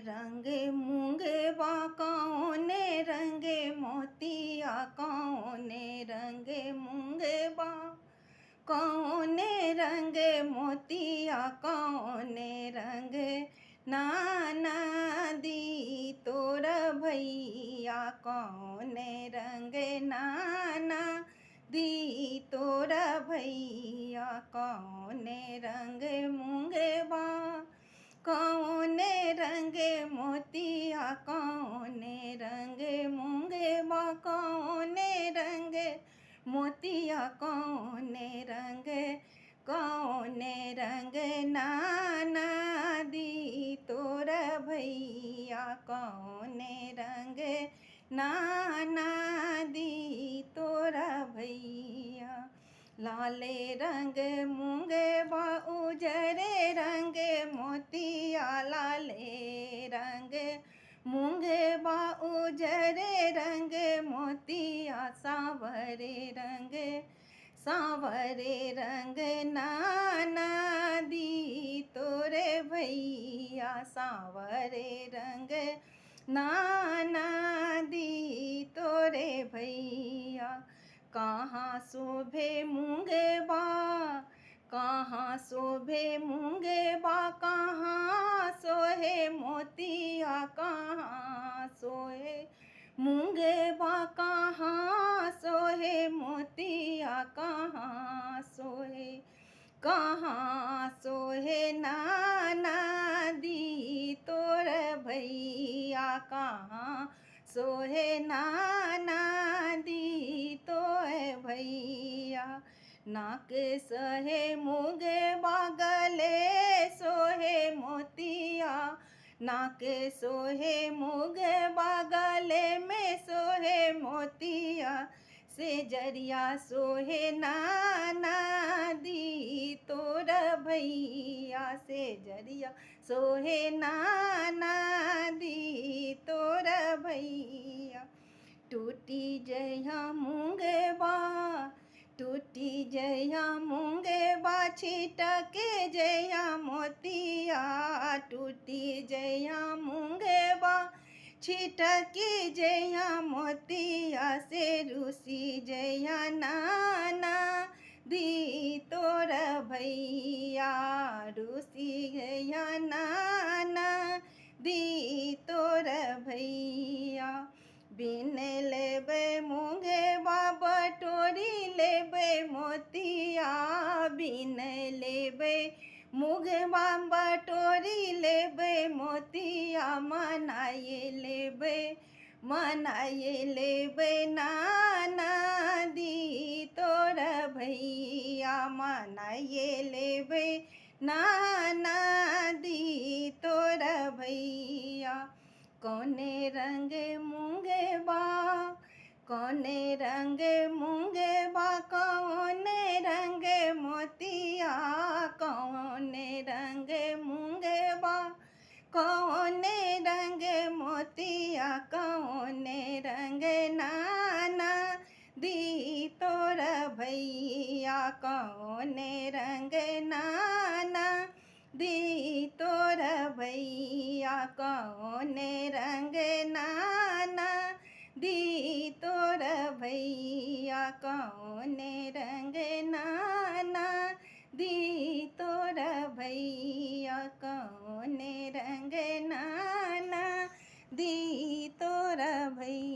रंगे मूंगे बा कौने रंगे मोतिया कौने रंगे मूंगे बा कौने रंगे मोतिया कौने रंगे नाना दी तोर भैया कौने रंगे नाना दी तोर भैया कौने रंगे मूंगे बा कौने रंगे मोतिया कौने रंगे मूंगे बा कौने रंगे मोतिया कौने रंगे नाना दी तोर भैया कौने रंगे नाना दी तोर भैया लाले रंग मूंगे बा उजरे रंग मोतिया लाले रंग मूंगे बा उजरे रंग मोतिया सांवरे रंग नाना दी तोरे भैया सांवरे रंग नाना दी तोरे भैया कहाँ शोभे मूंगे बा कहाँ शोभे मूंगे बा कहाँ सोहे मोतिया कहाँ सोहे मूंगे बा कहाँ सोहे मोतिया कहाँ सोहे नाना दी तोर भैया कहाँ सोहे नाना दी तोर भैया नाक सहे मूंगे बागले सोहे मोतिया नाक सोहे मूंगे बागले में सोहे मोतिया से जरिया सोहे नाना दी तोर भैया से जरिया सोहे नाना दी तोर भैया टूटी जया मूंगे बा टूटी जया मूंगे बा छिटके जया मोतिया टूटी जया मूंगे बा छिटकी जया मोतिया से रूसी जया नाना दी तोर भैया रूसी जया नाना दी तोर भैया बिन लेबे मूंगे बा बटोरी लेबे मोतिया बिन लेबे मूंगे बा बटोरी लेबे मोतिया मनाए लेबे नाना दी तोर भैया मनाए लेबे नाना दी तोर भैया कौने रंग मूंगे बा कौने रंग मूंगे बा कौने रंग मोतिया कौने रंग मूंगे बा कौने रंग मोतिया कौने रंग नाना दी तोर भैया कौने रंग नाना दी तोर भैया कौने रंग नाना दी तोर भैया कौने रंग नाना दी तोर भैया कौने रंग नाना दी तोर भैया।